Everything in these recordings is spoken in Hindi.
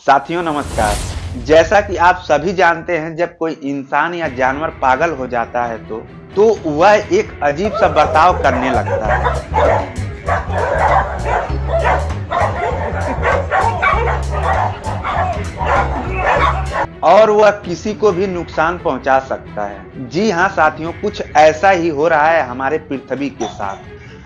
साथियों नमस्कार। जैसा कि आप सभी जानते हैं, जब कोई इंसान या जानवर पागल हो जाता है तो वह एक अजीब सा बर्ताव करने लगता है और वह किसी को भी नुकसान पहुंचा सकता है। जी हाँ साथियों, कुछ ऐसा ही हो रहा है हमारे पृथ्वी के साथ।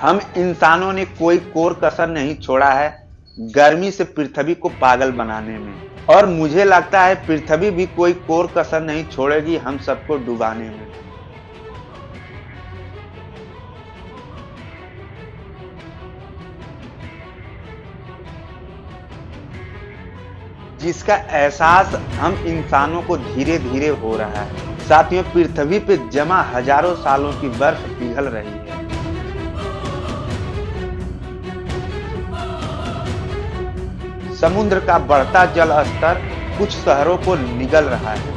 हम इंसानों ने कोई कोर कसर नहीं छोड़ा है गर्मी से पृथ्वी को पागल बनाने में, और मुझे लगता है पृथ्वी भी कोई कोर कसर नहीं छोड़ेगी हम सबको डुबाने में। जिसका एहसास हम इंसानों को धीरे धीरे हो रहा है। साथियों, पृथ्वी पे जमा हजारों सालों की बर्फ पिघल रही है। समुद्र का बढ़ता जल स्तर कुछ शहरों को निगल रहा है।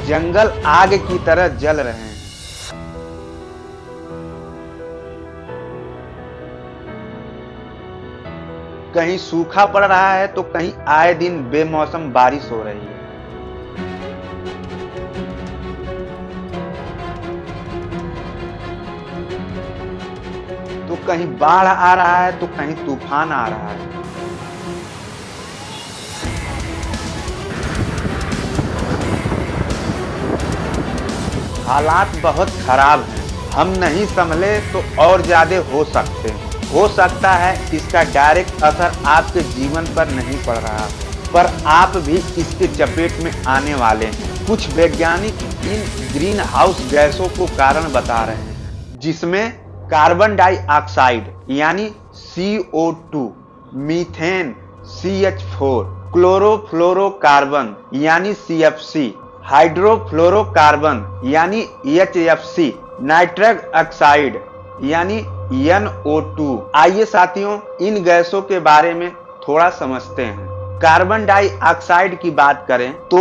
जंगल आग की तरह जल रहे हैं। कहीं सूखा पड़ रहा है तो कहीं आए दिन बेमौसम बारिश हो रही है। तो कहीं बाढ़ आ रहा है तो कहीं तूफान आ रहा है। हालात बहुत खराब हैं। हम नहीं संभले तो और ज्यादा हो सकते हैं। हो सकता है इसका डायरेक्ट असर आपके जीवन पर नहीं पड़ रहा, पर आप भी इसके चपेट में आने वाले हैं। कुछ वैज्ञानिक इन ग्रीन हाउस गैसों को कारण बता रहे हैं, जिसमें कार्बन डाइऑक्साइड यानी CO2, मीथेन CH4, क्लोरोफ्लोरोकार्बन यानी CFC, हाइड्रोफ्लोरोकार्बन यानी HFC, नाइट्रस ऑक्साइड यानी NO2। आइए साथियों, इन गैसों के बारे में थोड़ा समझते हैं। कार्बन डाइऑक्साइड की बात करें तो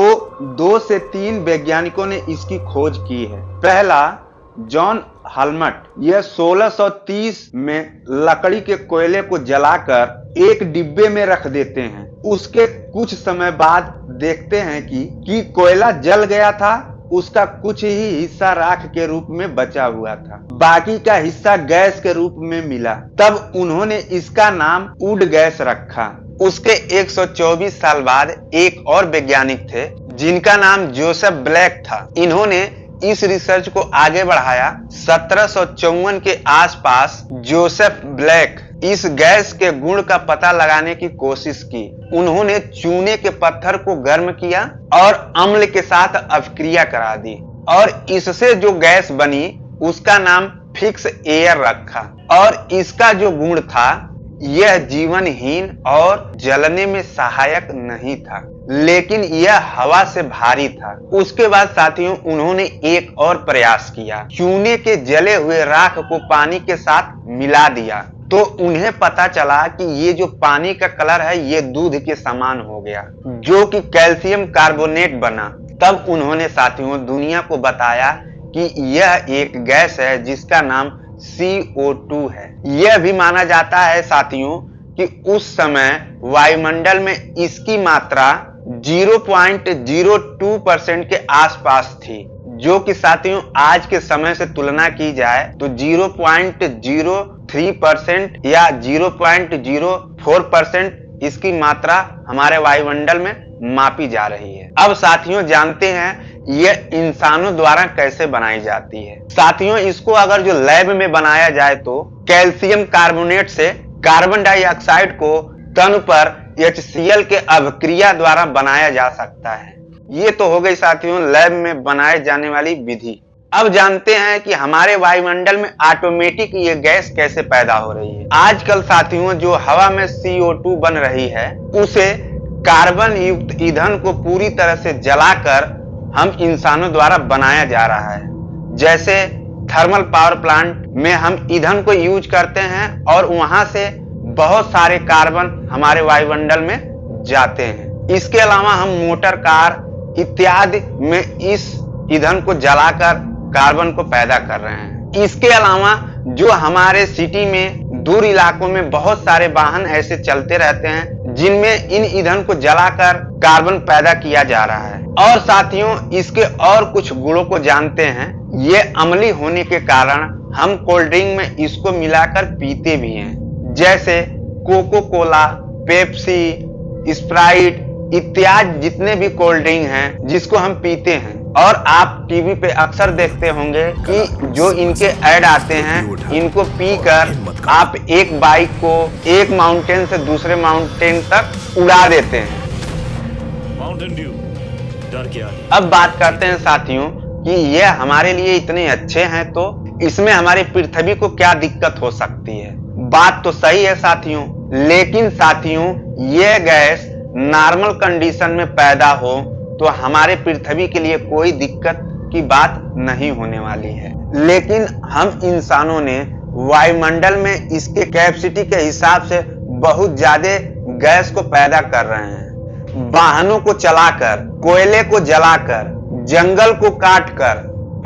2 से 3 वैज्ञानिकों ने इसकी खोज की है। पहला जॉन हलमट, यह 1630 में लकड़ी के कोयले को जलाकर एक डिब्बे में रख देते हैं। उसके कुछ समय बाद देखते हैं कि कोयला जल गया था, उसका कुछ ही हिस्सा राख के रूप में बचा हुआ था, बाकी का हिस्सा गैस के रूप में मिला। तब उन्होंने इसका नाम वुड गैस रखा। उसके 124 साल बाद एक और वैज्ञानिक थे जिनका नाम जोसेफ ब्लैक था। इन्होंने इस रिसर्च को आगे बढ़ाया। 1754 के आसपास जोसेफ ब्लैक इस गैस के गुण का पता लगाने की कोशिश की। उन्होंने चूने के पत्थर को गर्म किया और अम्ल के साथ अपक्रिया करा दी, और इससे जो गैस बनी उसका नाम फिक्स एयर रखा। और इसका जो गुण था, यह जीवनहीन और जलने में सहायक नहीं था, लेकिन यह हवा से भारी था। उसके बाद साथियों, उन्होंने एक और प्रयास किया। चूने के जले हुए राख को पानी के साथ मिला दिया, तो उन्हें पता चला कि ये जो पानी का कलर है ये दूध के समान हो गया, जो कि कैल्शियम कार्बोनेट बना। तब उन्होंने साथियों दुनिया को बताया कि यह एक गैस है जिसका नाम CO2 है। यह भी माना जाता है साथियों कि उस समय वायुमंडल में इसकी मात्रा 0.02% के आसपास थी, जो कि साथियों आज के समय से तुलना की जाए तो 0.03% या 0.04% इसकी मात्रा हमारे वायुमंडल में मापी जा रही है। अब साथियों जानते हैं यह इंसानों द्वारा कैसे बनाई जाती है। साथियों, इसको अगर जो लैब में बनाया जाए तो कैल्शियम कार्बोनेट से कार्बन डाइऑक्साइड को तन पर HCl के अभिक्रिया द्वारा बनाया जा सकता है। ये तो हो गई साथियों लैब में बनाए जाने वाली विधि। अब जानते हैं कि हमारे वायुमंडल में ऑटोमेटिक ये गैस कैसे पैदा हो रही है। आजकल साथियों जो हवा में CO2 बन रही है, उसे कार्बन युक्त ईंधन को पूरी तरह से जलाकर हम इंसानों द्वारा बनाया जा रहा है। जैसे थर्मल पावर प्लांट में हम ईंधन को यूज करते हैं और वहां से बहुत सारे कार्बन हमारे वायुमंडल में जाते हैं। इसके अलावा हम मोटर कार इत्यादि में इस ईंधन को जलाकर कार्बन को पैदा कर रहे हैं। इसके अलावा जो हमारे सिटी में दूर इलाकों में बहुत सारे वाहन ऐसे चलते रहते हैं जिनमें इन ईंधन को जलाकर कार्बन पैदा किया जा रहा है। और साथियों, इसके और कुछ गुणों को जानते हैं। ये अम्लीय होने के कारण हम कोल्ड ड्रिंक में इसको मिलाकर पीते भी हैं, जैसे कोको कोला, पेप्सी, स्प्राइट इत्यादि जितने भी कोल्ड ड्रिंक हैं जिसको हम पीते हैं। और आप टीवी पे अक्सर देखते होंगे कि जो इनके ऐड आते हैं, इनको पीकर आप एक बाइक को एक माउंटेन से दूसरे माउंटेन तक उड़ा देते हैं। माउंटेन ड्यू डर के आगे। अब बात करते हैं साथियों कि ये हमारे लिए इतने अच्छे हैं तो इसमें हमारी पृथ्वी को क्या दिक्कत हो सकती है। बात तो सही है साथियों, लेकिन साथियों ये गैस नॉर्मल कंडीशन में पैदा हो तो हमारे पृथ्वी के लिए कोई दिक्कत की बात नहीं होने वाली है। लेकिन हम इंसानों ने वायुमंडल में इसके कैपेसिटी के हिसाब से बहुत ज्यादा गैस को पैदा कर रहे हैं। वाहनों को चलाकर, कोयले को जलाकर, जंगल को काटकर,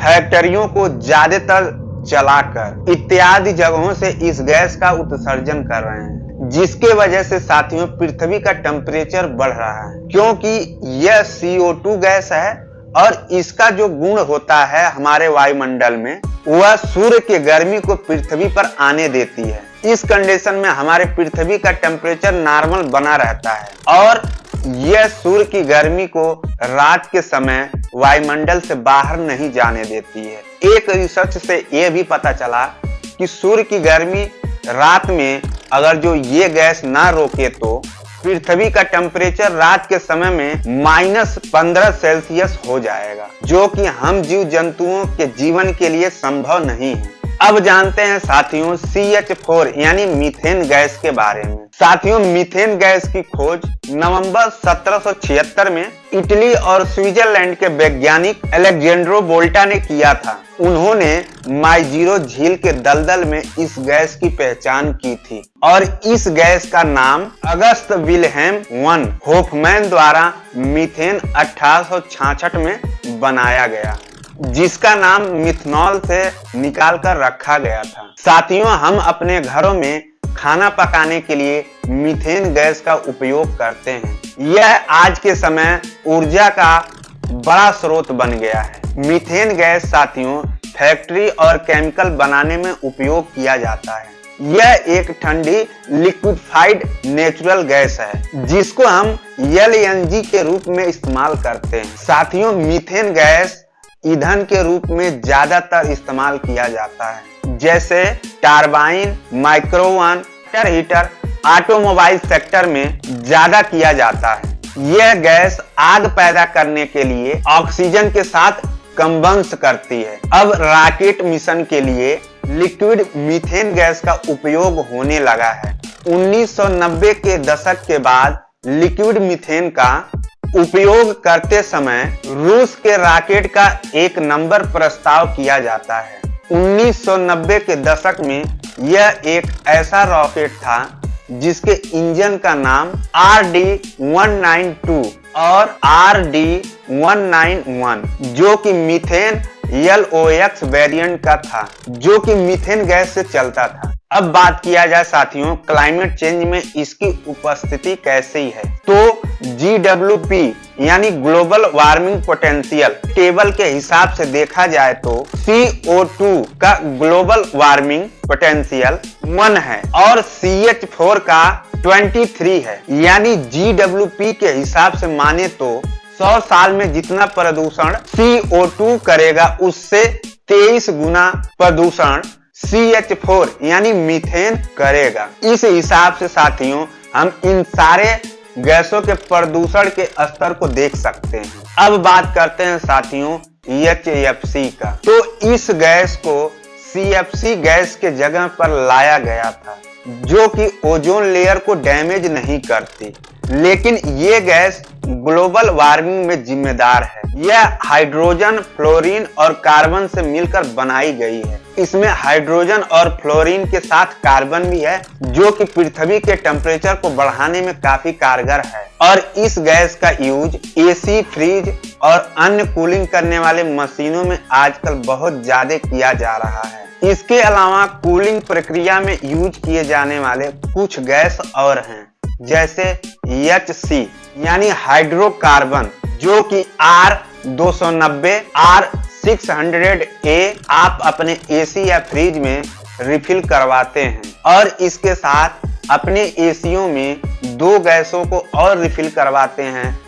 फैक्ट्रियों को ज्यादातर चलाकर इत्यादि जगहों से इस गैस का उत्सर्जन कर रहे हैं, जिसके वजह से साथियों पृथ्वी का टेम्परेचर बढ़ रहा है। क्योंकि यह CO2 गैस है और इसका जो गुण होता है हमारे वायुमंडल में, वह सूर्य की गर्मी को पृथ्वी पर आने देती है। इस कंडीशन में हमारे पृथ्वी का टेम्परेचर नॉर्मल बना रहता है और यह सूर्य की गर्मी को रात के समय वायुमंडल से बाहर नहीं जाने देती है। एक रिसर्च से यह भी पता चला कि सूर्य की गर्मी रात में अगर जो ये गैस ना रोके तो पृथ्वी का टेम्परेचर रात के समय में -15 सेल्सियस हो जाएगा, जो कि हम जीव जंतुओं के जीवन के लिए संभव नहीं है। अब जानते हैं साथियों CH4 यानी मीथेन गैस के बारे में। साथियों मीथेन गैस की खोज नवंबर 1776 में इटली और स्विट्जरलैंड के वैज्ञानिक अलेक्जेंड्रो वोल्टा ने किया था। उन्होंने माइजीरो झील के दलदल में इस गैस की पहचान की थी और इस गैस का नाम अगस्त विल्हेम वन होफमैन द्वारा मीथेन 1866 में बनाया गया, जिसका नाम मिथनॉल से निकालकर रखा गया था। साथियों, हम अपने घरों में खाना पकाने के लिए मीथेन गैस का उपयोग करते हैं। यह आज के समय ऊर्जा का बड़ा स्रोत बन गया है। मीथेन गैस साथियों फैक्ट्री और केमिकल बनाने में उपयोग किया जाता है। यह एक ठंडी लिक्विफाइड नेचुरल गैस है जिसको हम LNG के रूप में इस्तेमाल करते हैं। साथियों मीथेन गैस ईंधन के रूप में ज्यादातर इस्तेमाल किया जाता है, जैसे turbine, microwave, water heater, automobile sector में ज्यादा किया जाता है। यह गैस आग पैदा करने के लिए ऑक्सीजन के साथ कंबंस करती है। अब रॉकेट मिशन के लिए लिक्विड मीथेन गैस का उपयोग होने लगा है। 1990 के दशक के बाद लिक्विड मीथेन का उपयोग करते समय रूस के रॉकेट का एक नंबर प्रस्ताव किया जाता है। 1990 के दशक में यह एक ऐसा रॉकेट था जिसके इंजन का नाम RD-192 और RD-191 जो कि मीथेन LOX वेरिएंट का था, जो कि मीथेन गैस से चलता था। अब बात किया जाए साथियों क्लाइमेट चेंज में इसकी उपस्थिति कैसी है, तो GWP यानी ग्लोबल वार्मिंग पोटेंशियल टेबल के हिसाब से देखा जाए तो CO2 का ग्लोबल वार्मिंग पोटेंशियल 1 है और CH4 का 23 है। यानी GWP के हिसाब से माने तो 100 साल में जितना प्रदूषण CO2 करेगा उससे 23 गुना प्रदूषण CH4 यानी मीथेन करेगा। इस हिसाब से साथियों हम इन सारे गैसों के प्रदूषण के स्तर को देख सकते हैं। अब बात करते हैं साथियों HFC का। तो इस गैस को CFC गैस के जगह पर लाया गया था, जो कि ओजोन लेयर को डैमेज नहीं करती, लेकिन ये गैस ग्लोबल वार्मिंग में जिम्मेदार है। यह हाइड्रोजन, फ्लोरीन और कार्बन से मिलकर बनाई गई है। इसमें हाइड्रोजन और फ्लोरीन के साथ कार्बन भी है, जो कि पृथ्वी के टेम्परेचर को बढ़ाने में काफी कारगर है। और इस गैस का यूज AC, फ्रिज और अन्य कूलिंग करने वाले मशीनों में आजकल बहुत ज्यादा किया जा रहा है। इसके अलावा कूलिंग प्रक्रिया में यूज किए जाने वाले कुछ गैस और हैं, जैसे HC यानी हाइड्रोकार्बन, जो कि R290 R600A आप अपने AC या फ्रिज में रिफिल करवाते हैं, और इसके साथ अपने एसियों में 2 गैसों को और रिफिल करवाते हैं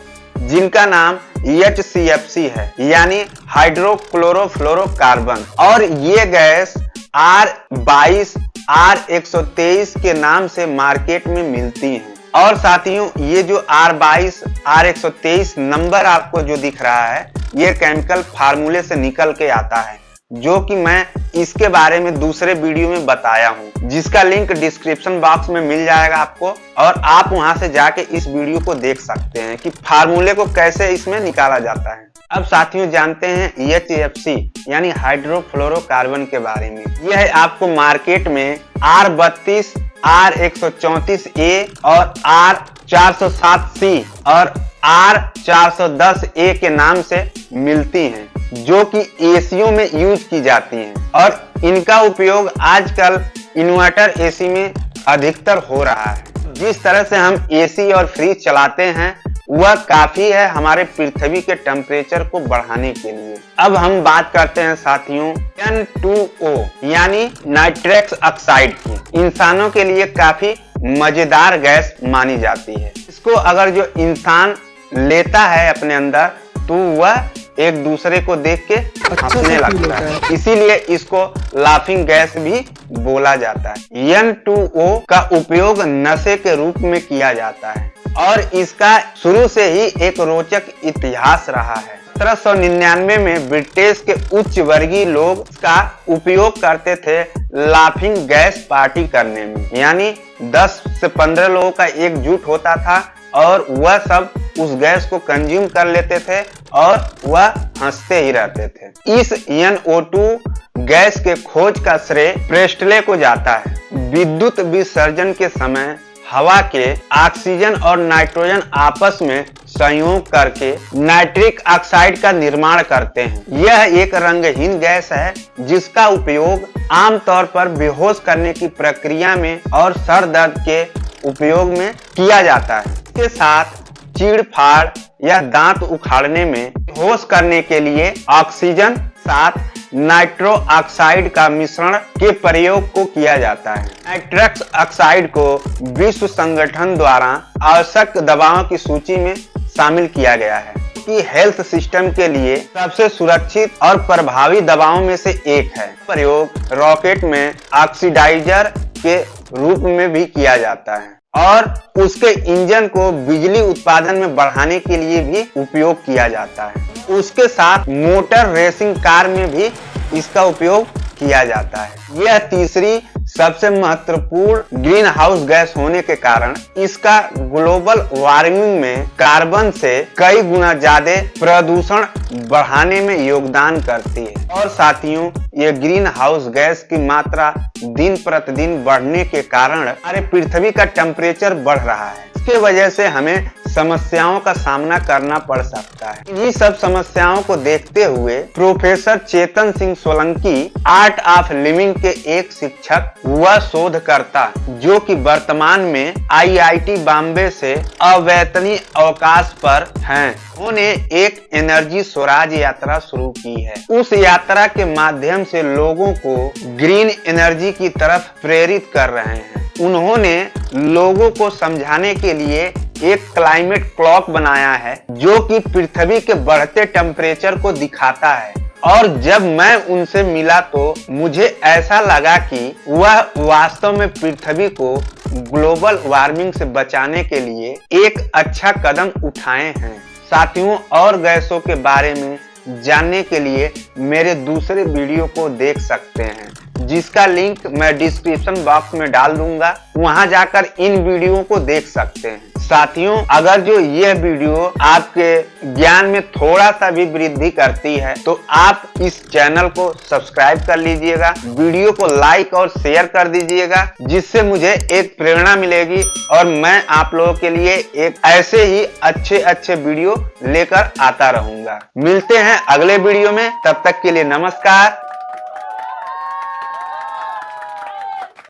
जिनका नाम HCFC है, यानी हाइड्रोक्लोरोफ्लोरोकार्बन। और ये गैस R22 R123 के नाम से मार्केट में मिलती हैं। और साथियों, ये जो R22 R123 नंबर आपको जो दिख रहा है, ये केमिकल फार्मूले से निकल के आता है, जो कि मैं इसके बारे में दूसरे वीडियो में बताया हूं, जिसका लिंक डिस्क्रिप्शन बॉक्स में मिल जाएगा आपको, और आप वहां से जाके इस वीडियो को देख सकते हैं कि फार्मूले को कैसे इसमें निकाला जाता है। अब साथियों जानते हैं HFC यानी हाइड्रोफ्लोरोकार्बन के बारे में। यह आपको मार्केट में R32 R134A और R407C और R410A के नाम से मिलती हैं, जो कि एसियों में यूज की जाती हैं, और इनका उपयोग आजकल इन्वर्टर एसी में अधिकतर हो रहा है। जिस तरह से हम एसी और फ्रिज चलाते हैं वह काफी है हमारे पृथ्वी के टेम्परेचर को बढ़ाने के लिए। अब हम बात करते हैं साथियों N2O यानी नाइट्रस ऑक्साइड की। इंसानों के लिए काफी मजेदार गैस मानी जाती है। इसको अगर जो इंसान लेता है अपने अंदर तो वह एक दूसरे को देख के हंसने लगता है, इसीलिए इसको लाफिंग गैस भी बोला जाता है। N2O का उपयोग नशे के रूप में किया जाता है और इसका शुरू से ही एक रोचक इतिहास रहा है। 1799 में ब्रिटिश के उच्च वर्गीय लोग इसका उपयोग करते थे लाफिंग गैस पार्टी करने में, यानी 10 से 15 लोगों का एकजुट होता था और वह सब उस गैस को कंज्यूम कर लेते थे और वह हंसते ही रहते थे। इस NO2 गैस के खोज का श्रेय प्रेस्टले को जाता है। विद्युत विसर्जन के समय हवा के ऑक्सीजन और नाइट्रोजन आपस में संयोग करके नाइट्रिक ऑक्साइड का निर्माण करते हैं। यह एक रंगहीन गैस है जिसका उपयोग आमतौर पर बेहोश करने की प्रक्रिया में और सर दर्द के उपयोग में किया जाता है। इसके साथ चीड़-फाड़ या दांत उखाड़ने में बेहोश करने के लिए ऑक्सीजन साथ नाइट्रो ऑक्साइड का मिश्रण के प्रयोग को किया जाता है। नाइट्रस ऑक्साइड को विश्व संगठन द्वारा आवश्यक दवाओं की सूची में शामिल किया गया है, कि हेल्थ सिस्टम के लिए सबसे सुरक्षित और प्रभावी दवाओं में से एक है। प्रयोग रॉकेट में ऑक्सीडाइजर के रूप में भी किया जाता है और उसके इंजन को बिजली उत्पादन में बढ़ाने के लिए भी उपयोग किया जाता है। उसके साथ मोटर रेसिंग कार में भी इसका उपयोग किया जाता है। यह तीसरी सबसे महत्वपूर्ण ग्रीन हाउस गैस होने के कारण इसका ग्लोबल वार्मिंग में कार्बन से कई गुना ज्यादा प्रदूषण बढ़ाने में योगदान करती है। और साथियों, ये ग्रीन हाउस गैस की मात्रा दिन प्रतिदिन बढ़ने के कारण हमारे पृथ्वी का टेम्परेचर बढ़ रहा है। इसके वजह से हमें समस्याओं का सामना करना पड़ सकता है। इन्हीं सब समस्याओं को देखते हुए professor Chetan Singh Solanki art of living के एक शिक्षक व शोधकर्ता, जो कि वर्तमान में IIT बॉम्बे से अवैतनिक अवकाश पर हैं, उन्होंने एक एनर्जी स्वराज यात्रा शुरू की है। उस यात्रा के माध्यम से लोगों को ग्रीन एनर्जी की तरफ प्रेरित कर रहे हैं। उन्होंने लोगों को समझाने के लिए एक क्लाइमेट क्लॉक बनाया है, जो कि पृथ्वी के बढ़ते टेम्परेचर को दिखाता है। और जब मैं उनसे मिला तो मुझे ऐसा लगा कि वह वास्तव में पृथ्वी को ग्लोबल वार्मिंग से बचाने के लिए एक अच्छा कदम उठाए हैं। साथियों, और गैसों के बारे में जानने के लिए मेरे दूसरे वीडियो को देख सकते हैं, जिसका लिंक मैं डिस्क्रिप्शन बॉक्स में डाल दूंगा। वहां जाकर इन वीडियो को देख सकते हैं। साथियों, अगर जो यह वीडियो आपके ज्ञान में थोड़ा सा भी वृद्धि करती है तो आप इस चैनल को सब्सक्राइब कर लीजिएगा, वीडियो को लाइक और शेयर कर दीजिएगा, जिससे मुझे एक प्रेरणा मिलेगी और मैं आप लोगों के लिए एक ऐसे ही अच्छे वीडियो लेकर आता रहूंगा। मिलते हैं अगले वीडियो में, तब तक के लिए नमस्कार।